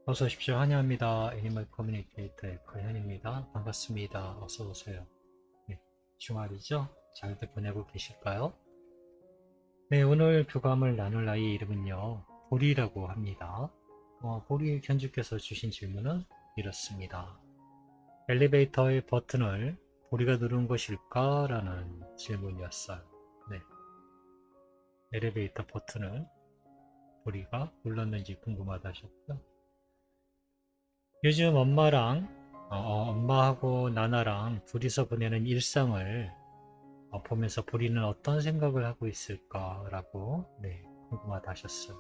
어서 오십시오. 환영합니다. 애니멀 커뮤니케이터의 거현입니다. 반갑습니다. 어서 오세요. 네, 주말이죠? 잘들 보내고 계실까요? 네, 오늘 교감을 나눌 아이의 이름은요, 보리라고 합니다. 보리 견주께서 주신 질문은 이렇습니다. 엘리베이터의 버튼을 보리가 누른 것일까? 라는 질문이었어요. 네, 엘리베이터 버튼을 보리가 눌렀는지 궁금하다 하셨고요. 요즘 엄마하고 나나랑 둘이서 보내는 일상을 보면서 보리는 어떤 생각을 하고 있을까라고 네, 궁금하다 하셨어요.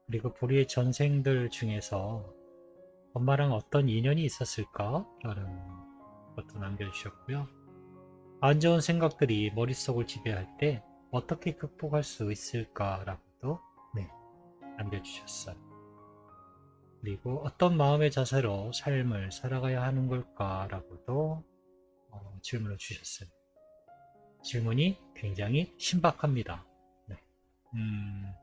그리고 보리의 전생들 중에서 엄마랑 어떤 인연이 있었을까라는 것도 남겨주셨고요. 안 좋은 생각들이 머릿속을 지배할 때 어떻게 극복할 수 있을까라고도 네, 남겨주셨어요. 그리고 어떤 마음의 자세로 삶을 살아가야 하는 걸까라고도 질문을 주셨어요. 질문이 굉장히 신박합니다. 네. 음,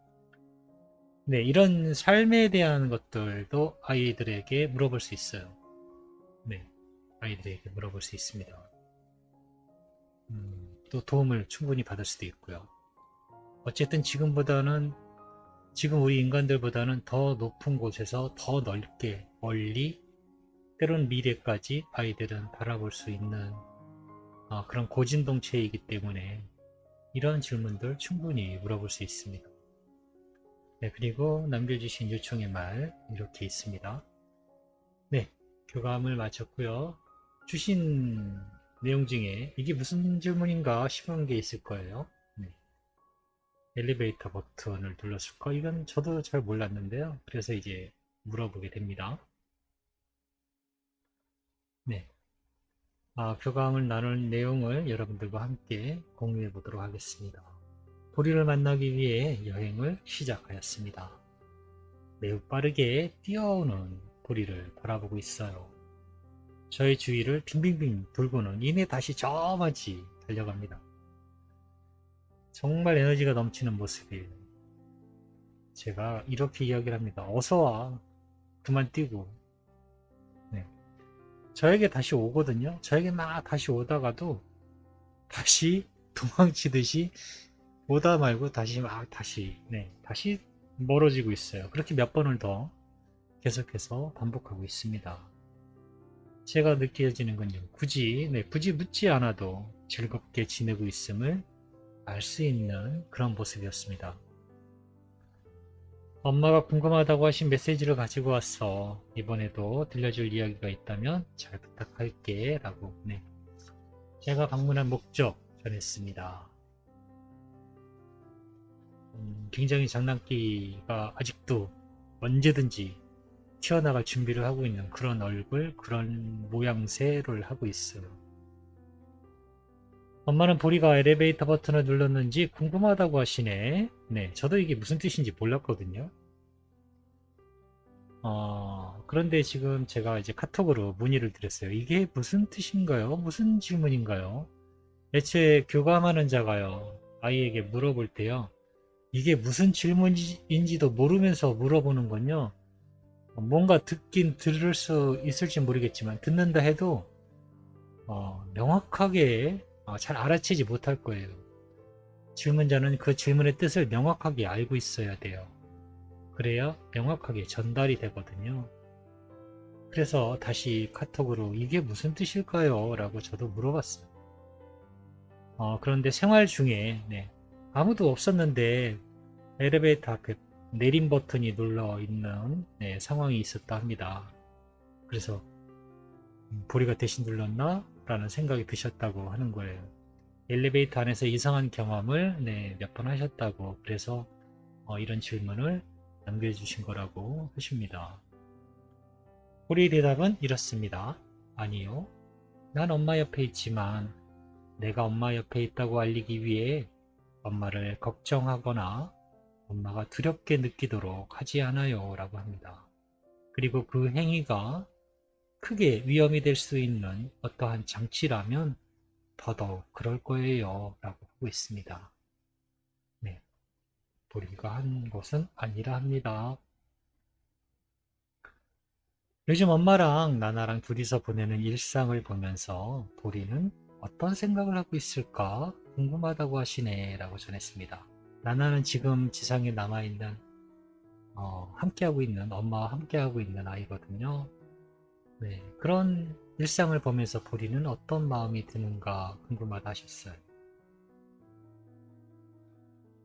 네, 이런 삶에 대한 것들도 아이들에게 물어볼 수 있어요. 네, 아이들에게 물어볼 수 있습니다. 또 도움을 충분히 받을 수도 있고요. 어쨌든 지금 우리 인간들보다는 더 높은 곳에서 더 넓게, 멀리, 때론 미래까지 아이들은 바라볼 수 있는 그런 고진동체이기 때문에 이런 질문들 충분히 물어볼 수 있습니다. 네, 그리고 남겨주신 요청의 말 이렇게 있습니다. 네, 교감을 마쳤고요. 주신 내용 중에 이게 무슨 질문인가 싶은 게 있을 거예요. 네, 엘리베이터 버튼을 눌렀을까? 이건 저도 잘 몰랐는데요. 그래서 이제 물어보게 됩니다. 네, 교감을 나눌 내용을 여러분들과 함께 공유해 보도록 하겠습니다. 보리를 만나기 위해 여행을 시작하였습니다. 매우 빠르게 뛰어오는 보리를 바라보고 있어요. 저의 주위를 빙빙빙 돌고는 이내 다시 저만치 달려갑니다. 정말 에너지가 넘치는 모습이에요. 제가 이렇게 이야기를 합니다. 어서 와. 그만 뛰고. 네. 저에게 다시 오거든요. 저에게 막 다시 오다가도 다시 도망치듯이 오다 말고 다시 멀어지고 있어요. 그렇게 몇 번을 더 계속해서 반복하고 있습니다. 제가 느껴지는 건요. 굳이 묻지 않아도 즐겁게 지내고 있음을 알 수 있는 그런 모습이었습니다. 엄마가 궁금하다고 하신 메시지를 가지고 왔어. 이번에도 들려줄 이야기가 있다면 잘 부탁할게. 라고, 네. 제가 방문한 목적 전했습니다. 굉장히 장난기가 아직도 언제든지 튀어나갈 준비를 하고 있는 그런 얼굴, 그런 모양새를 하고 있어요. 엄마는 보리가 엘리베이터 버튼을 눌렀는지 궁금하다고 하시네. 네, 저도 이게 무슨 뜻인지 몰랐거든요. 그런데 지금 제가 이제 카톡으로 문의를 드렸어요. 이게 무슨 뜻인가요? 무슨 질문인가요? 애초에 교감하는 자가요, 아이에게 물어볼 때요, 이게 무슨 질문인지도 모르면서 물어보는 건요, 뭔가 듣긴 들을 수 있을지 모르겠지만, 듣는다 해도, 명확하게 잘 알아채지 못할 거예요. 질문자는 그 질문의 뜻을 명확하게 알고 있어야 돼요. 그래야 명확하게 전달이 되거든요. 그래서 다시 카톡으로 이게 무슨 뜻일까요? 라고 저도 물어봤어요. 그런데 생활 중에 네, 아무도 없었는데 엘리베이터 앞에 내림 버튼이 눌러 있는 네, 상황이 있었다 합니다. 그래서 보리가 대신 눌렀나? 라는 생각이 드셨다고 하는 거예요. 엘리베이터 안에서 이상한 경험을 네, 몇 번 하셨다고, 그래서 이런 질문을 남겨주신 거라고 하십니다. 보리의 대답은 이렇습니다. 아니요. 난 엄마 옆에 있지만 내가 엄마 옆에 있다고 알리기 위해 엄마를 걱정하거나 엄마가 두렵게 느끼도록 하지 않아요. 라고 합니다. 그리고 그 행위가 크게 위험이 될 수 있는 어떠한 장치라면 더더욱 그럴 거예요. 라고 하고 있습니다. 네. 보리가 한 것은 아니라 합니다. 요즘 엄마랑 나나랑 둘이서 보내는 일상을 보면서 보리는 어떤 생각을 하고 있을까 궁금하다고 하시네 라고 전했습니다. 나나는 지금 지상에 남아있는 함께하고 있는 엄마와 함께하고 있는 아이거든요. 네, 그런 일상을 보면서 보리는 어떤 마음이 드는가 궁금하다 하셨어요.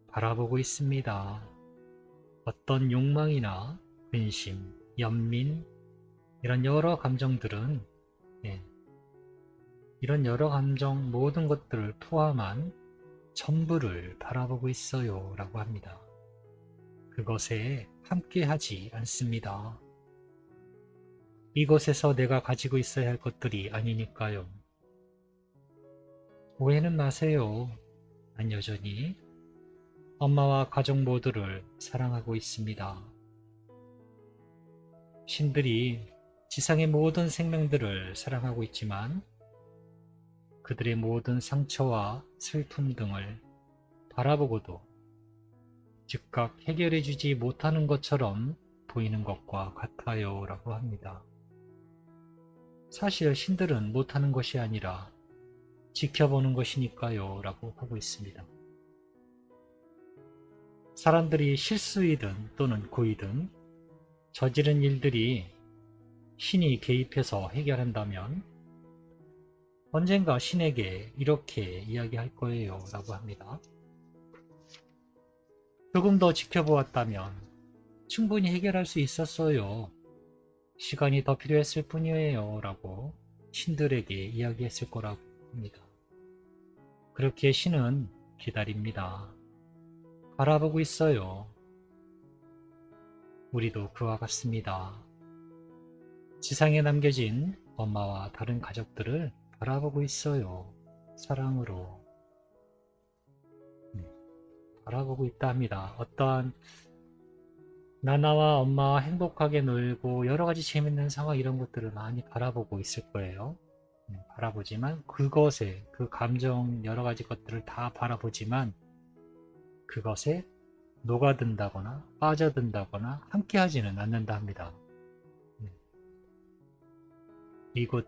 바라보고 있습니다. 어떤 욕망이나 근심, 연민 이런 여러 감정들은 네, 이런 여러 감정 모든 것들을 포함한 전부를 바라보고 있어요 라고 합니다. 그것에 함께하지 않습니다. 이곳에서 내가 가지고 있어야 할 것들이 아니니까요. 오해는 마세요. 난 여전히 엄마와 가족 모두를 사랑하고 있습니다. 신들이 지상의 모든 생명들을 사랑하고 있지만 그들의 모든 상처와 슬픔 등을 바라보고도 즉각 해결해주지 못하는 것처럼 보이는 것과 같아요 라고 합니다. 사실 신들은 못하는 것이 아니라 지켜보는 것이니까요 라고 하고 있습니다. 사람들이 실수이든 또는 고의든 저지른 일들이 신이 개입해서 해결한다면 언젠가 신에게 이렇게 이야기할 거예요 라고 합니다. 조금 더 지켜보았다면 충분히 해결할 수 있었어요. 시간이 더 필요했을 뿐이에요 라고 신들에게 이야기했을 거라고 합니다. 그렇게 신은 기다립니다. 바라보고 있어요. 우리도 그와 같습니다. 지상에 남겨진 엄마와 다른 가족들을 바라보고 있어요. 사랑으로 바라보고 있다 합니다. 어떠한 나나와 엄마와 행복하게 놀고 여러 가지 재밌는 상황 이런 것들을 많이 바라보고 있을 거예요. 바라보지만 그것에 그 감정 여러 가지 것들을 다 바라보지만 그것에 녹아든다거나 빠져든다거나 함께하지는 않는다 합니다. 이곳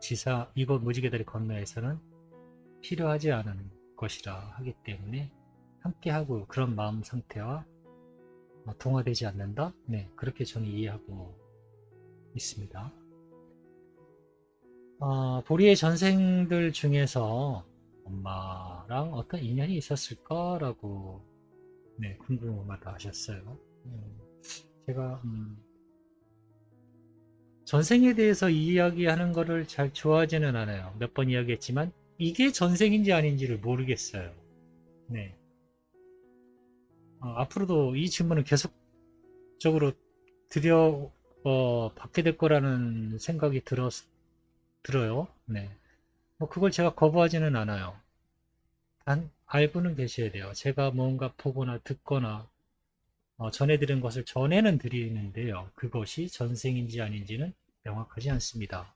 무지개다리 건너에서는 필요하지 않은 것이라 하기 때문에 함께하고 그런 마음 상태와 동화되지 않는다? 네, 그렇게 저는 이해하고 있습니다. 보리의 전생들 중에서 엄마랑 어떤 인연이 있었을까라고 네, 궁금하다 하셨어요. 제가 전생에 대해서 이야기하는 거를 잘 좋아하지는 않아요. 몇 번 이야기했지만 이게 전생인지 아닌지를 모르겠어요. 네. 앞으로도 이 질문을 계속적으로 받게 될 거라는 생각이 들어요. 네. 뭐 그걸 제가 거부하지는 않아요. 단 알고는 계셔야 돼요. 제가 뭔가 보거나 듣거나 전해드린 것을 전해는 드리는데요. 그것이 전생인지 아닌지는 명확하지 않습니다.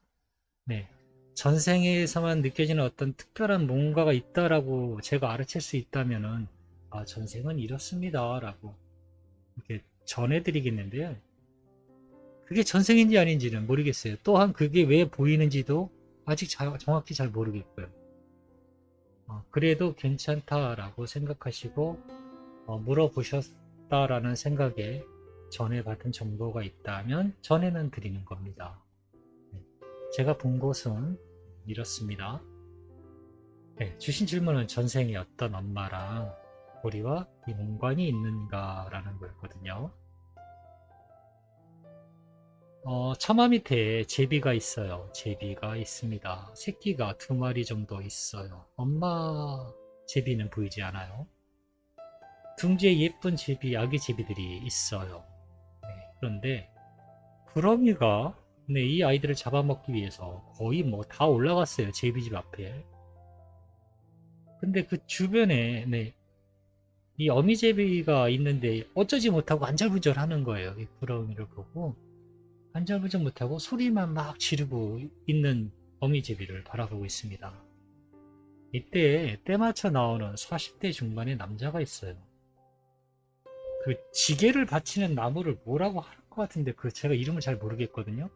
네. 전생에서만 느껴지는 어떤 특별한 뭔가가 있다라고 제가 알아챌 수 있다면은 전생은 이렇습니다 라고 이렇게 전해드리겠는데요. 그게 전생인지 아닌지는 모르겠어요. 또한 그게 왜 보이는지도 아직 정확히 잘 모르겠고요. 그래도 괜찮다라고 생각하시고 물어보셨다라는 생각에 전해받은 정보가 있다면 전해는 드리는 겁니다. 네. 제가 본 곳은 이렇습니다. 네, 주신 질문은 전생에 어떤 엄마랑 보리와 연관이 있는가라는 거였거든요. 처마 밑에 제비가 있어요. 제비가 있습니다. 새끼가 2마리 정도 있어요. 엄마 제비는 보이지 않아요. 둥지에 예쁜 제비, 아기 제비들이 있어요. 네, 그런데 구렁이가 네, 이 아이들을 잡아먹기 위해서 거의 뭐 다 올라갔어요. 제비집 앞에. 근데 그 주변에 네, 이 어미제비가 있는데 어쩌지 못하고 안절부절 하는 거예요. 이 구렁이를 보고 안절부절 못하고 소리만 막 지르고 있는 어미제비를 바라보고 있습니다. 이때 때맞춰 나오는 40대 중반의 남자가 있어요. 그 지게를 받치는 나무를 뭐라고 할 것 같은데 그 제가 이름을 잘 모르겠거든요.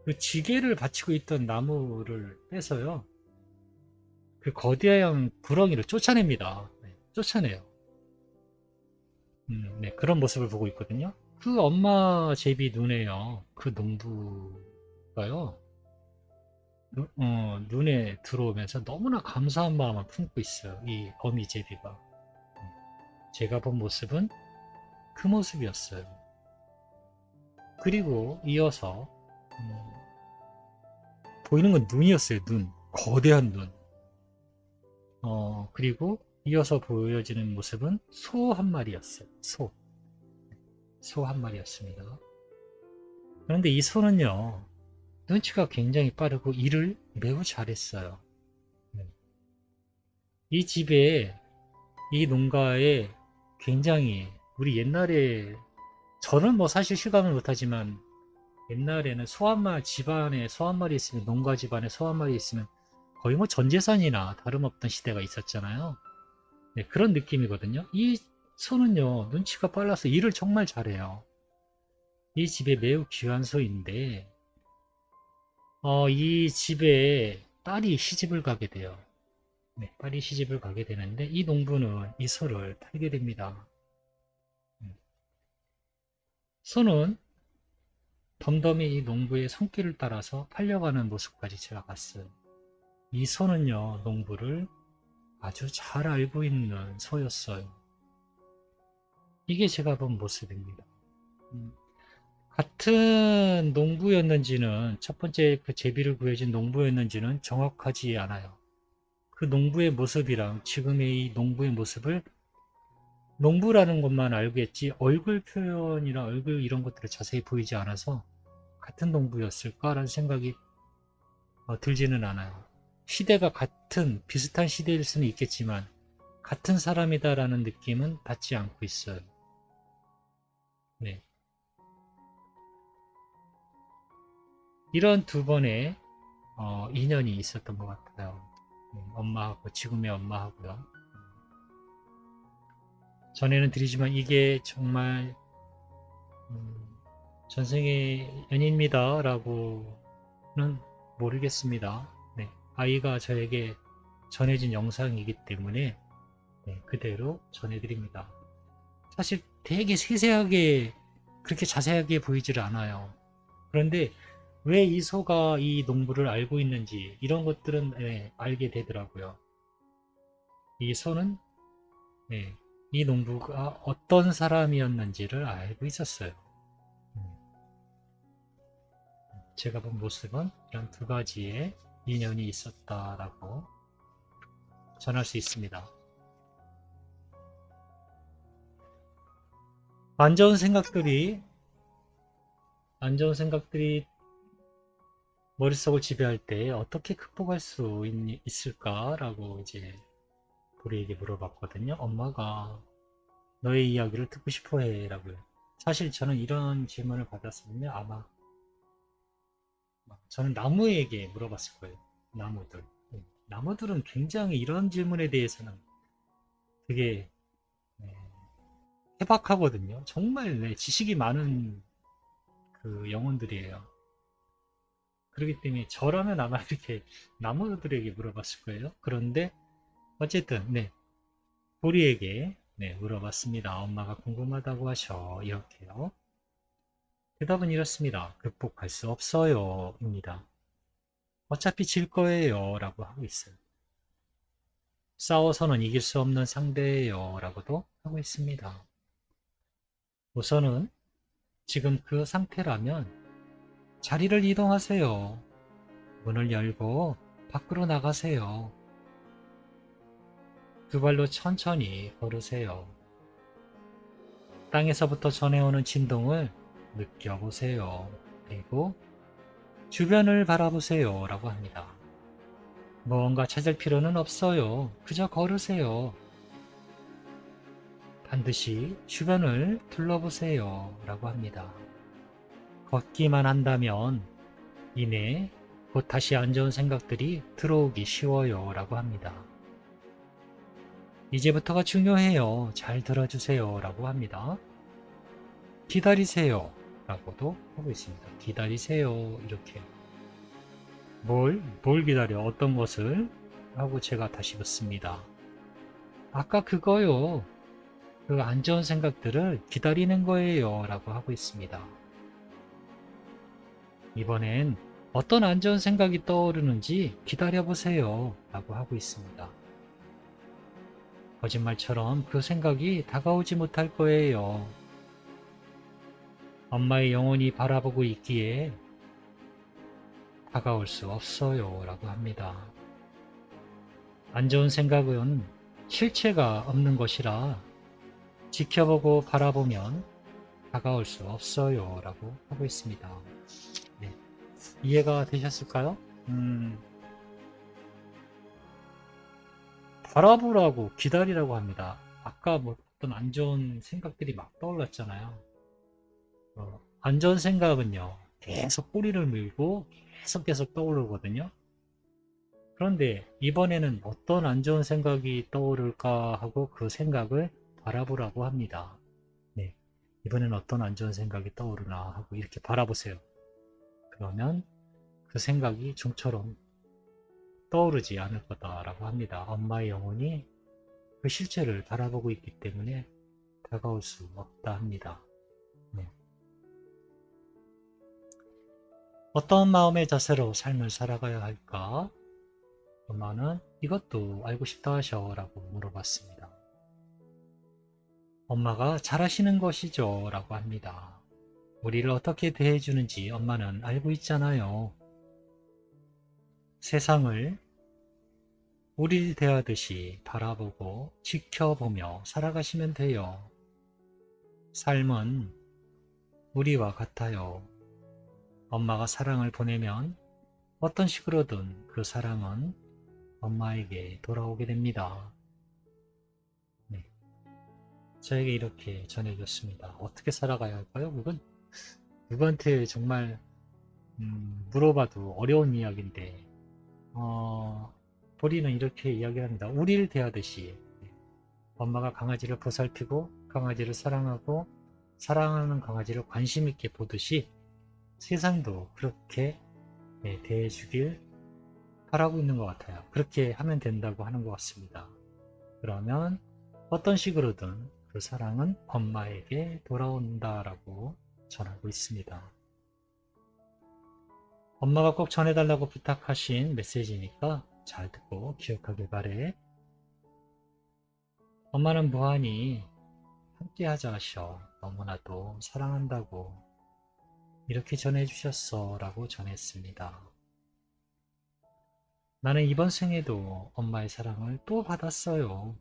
그 지게를 받치고 있던 나무를 빼서요. 그 거대한 구렁이를 쫓아냅니다. 네, 쫓아내요. 네, 그런 모습을 보고 있거든요. 그 엄마 제비 눈에요. 그 농부가요. 눈에 들어오면서 너무나 감사한 마음을 품고 있어요. 이 어미 제비가. 제가 본 모습은 그 모습이었어요. 그리고 이어서 보이는 건 눈이었어요. 눈. 거대한 눈. 그리고 이어서 보여지는 모습은 소 한 마리였어요. 소. 소 한 마리였습니다. 그런데 이 소는요, 눈치가 굉장히 빠르고 일을 매우 잘했어요. 네. 이 집에, 이 농가에 굉장히, 우리 옛날에, 저는 뭐 사실 실감을 못하지만, 옛날에는 소 한 마리, 집안에 소 한 마리 있으면, 농가 집안에 소 한 마리 있으면 거의 뭐 전 재산이나 다름없던 시대가 있었잖아요. 네, 그런 느낌이거든요. 이 소는요, 눈치가 빨라서 일을 정말 잘해요. 이 집에 매우 귀한 소인데, 이 집에 딸이 시집을 가게 돼요. 네, 딸이 시집을 가게 되는데, 이 농부는 이 소를 팔게 됩니다. 소는 덤덤히 이 농부의 손길을 따라서 팔려가는 모습까지 제가 봤어요. 이 소는요, 농부를 아주 잘 알고 있는 소였어요. 이게 제가 본 모습입니다. 같은 농부였는지는, 첫 번째 그 제비를 구해준 농부였는지는 정확하지 않아요. 그 농부의 모습이랑 지금의 이 농부의 모습을 농부라는 것만 알겠지 얼굴 표현이나 얼굴 이런 것들을 자세히 보이지 않아서 같은 농부였을까라는 생각이 들지는 않아요. 시대가 같은 비슷한 시대일 수는 있겠지만 같은 사람이다라는 느낌은 받지 않고 있어요. 네. 이런 두 번의 인연이 있었던 것 같아요. 엄마하고 지금의 엄마하고요. 전에는 드리지만 이게 정말 전생의 연인입니다 라고는 모르겠습니다. 네, 아이가 저에게 전해진 영상이기 때문에 네, 그대로 전해드립니다. 사실 되게 세세하게 그렇게 자세하게 보이지를 않아요. 그런데 왜 이 소가 이 농부를 알고 있는지 이런 것들은 네, 알게 되더라고요. 이 소는 네, 이 농부가 어떤 사람이었는지를 알고 있었어요. 제가 본 모습은 이런 두 가지의 인연이 있었다라고 전할 수 있습니다. 안 좋은 생각들이 머릿속을 지배할 때 어떻게 극복할 수 있을까라고 이제 우리에게 물어봤거든요. 엄마가 너의 이야기를 듣고 싶어 해라고요. 사실 저는 이런 질문을 받았으면 아마 저는 나무에게 물어봤을 거예요. 나무들. 나무들은 굉장히 이런 질문에 대해서는 되게 네, 해박하거든요. 정말 네, 지식이 많은 그 영혼들이에요. 그렇기 때문에 저라면 아마 이렇게 나무들에게 물어봤을 거예요. 그런데 어쨌든 네, 보리에게 네, 물어봤습니다. 엄마가 궁금하다고 하셔. 이렇게요. 대답은 이렇습니다. 극복할 수 없어요. 입니다. 어차피 질 거예요. 라고 하고 있어요. 싸워서는 이길 수 없는 상대예요. 라고도 하고 있습니다. 우선은 지금 그 상태라면 자리를 이동하세요. 문을 열고 밖으로 나가세요. 두 발로 천천히 걸으세요. 땅에서부터 전해오는 진동을 느껴보세요. 그리고 주변을 바라보세요. 라고 합니다. 무언가 찾을 필요는 없어요. 그저 걸으세요. 반드시 주변을 둘러보세요. 라고 합니다. 걷기만 한다면 이내 곧 다시 안 좋은 생각들이 들어오기 쉬워요. 라고 합니다. 이제부터가 중요해요. 잘 들어주세요. 라고 합니다. 기다리세요. 라고도 하고 있습니다. 기다리세요. 이렇게. 뭘 기다려? 어떤 것을? 하고 제가 다시 묻습니다. 아까 그거요. 그 안 좋은 생각들을 기다리는 거예요. 라고 하고 있습니다. 이번엔 어떤 안 좋은 생각이 떠오르는지 기다려보세요. 라고 하고 있습니다. 거짓말처럼 그 생각이 다가오지 못할 거예요. 엄마의 영혼이 바라보고 있기에 다가올 수 없어요. 라고 합니다. 안 좋은 생각은 실체가 없는 것이라 지켜보고 바라보면 다가올 수 없어요. 라고 하고 있습니다. 네. 이해가 되셨을까요? 바라보라고 기다리라고 합니다. 아까 뭐 어떤 안 좋은 생각들이 막 떠올랐잖아요. 안 좋은 생각은요, 계속 꼬리를 물고 계속 떠오르거든요. 그런데 이번에는 어떤 안 좋은 생각이 떠오를까 하고 그 생각을 바라보라고 합니다. 네. 이번에는 어떤 안 좋은 생각이 떠오르나 하고 이렇게 바라보세요. 그러면 그 생각이 좀처럼 떠오르지 않을 거다라고 합니다. 엄마의 영혼이 그 실체를 바라보고 있기 때문에 다가올 수 없다 합니다. 네. 어떤 마음의 자세로 삶을 살아가야 할까? 엄마는 이것도 알고 싶다 하셔라고 물어봤습니다. 엄마가 잘하시는 것이죠 라고 합니다. 우리를 어떻게 대해주는지 엄마는 알고 있잖아요. 세상을 우리를 대하듯이 바라보고 지켜보며 살아가시면 돼요. 삶은 우리와 같아요. 엄마가 사랑을 보내면 어떤 식으로든 그 사랑은 엄마에게 돌아오게 됩니다. 네. 저에게 이렇게 전해줬습니다. 어떻게 살아가야 할까요? 그건 누구한테 정말 물어봐도 어려운 이야기인데 우리는 이렇게 이야기합니다. 우리를 대하듯이 엄마가 강아지를 보살피고 강아지를 사랑하고 사랑하는 강아지를 관심 있게 보듯이 세상도 그렇게 대해주길 바라고 있는 것 같아요. 그렇게 하면 된다고 하는 것 같습니다. 그러면 어떤 식으로든 그 사랑은 엄마에게 돌아온다라고 전하고 있습니다. 엄마가 꼭 전해달라고 부탁하신 메시지니까 잘 듣고 기억하길 바래. 엄마는 무한히 함께하자 하셔. 너무나도 사랑한다고 이렇게 전해주셨어 라고 전했습니다. 나는 이번 생에도 엄마의 사랑을 또 받았어요.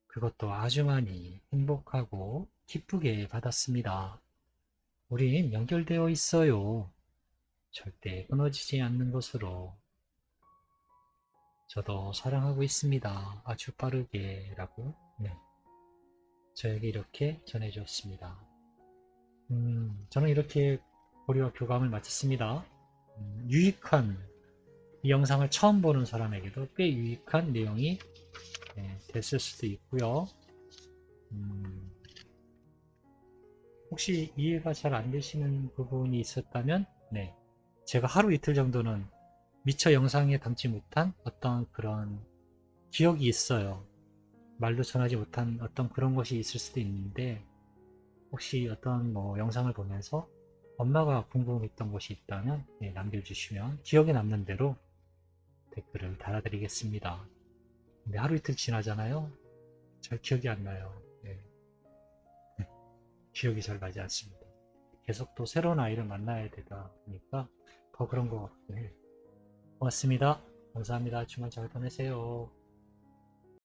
그것도 아주 많이 행복하고 기쁘게 받았습니다. 우린 연결되어 있어요. 절대 끊어지지 않는 것으로. 저도 사랑하고 있습니다. 아주 빠르게 라고 저에게 이렇게 전해주었습니다. 저는 이렇게 우리와 교감을 마쳤습니다. 유익한 이 영상을 처음 보는 사람에게도 꽤 유익한 내용이 됐을 수도 있고요. 혹시 이해가 잘 안 되시는 부분이 있었다면 제가 하루 이틀 정도는 미처 영상에 담지 못한 어떤 그런 기억이 있어요. 말로 전하지 못한 어떤 그런 것이 있을 수도 있는데 혹시 어떤 영상을 보면서 엄마가 궁금했던 것이 있다면 남겨주시면 기억에 남는 대로 댓글을 달아드리겠습니다. 근데 하루 이틀 지나잖아요. 잘 기억이 안 나요. 기억이 잘 나지 않습니다. 계속 또 새로운 아이를 만나야 되다 보니까 더 그런 것 같긴 해요. 고맙습니다. 감사합니다. 주말 잘 보내세요.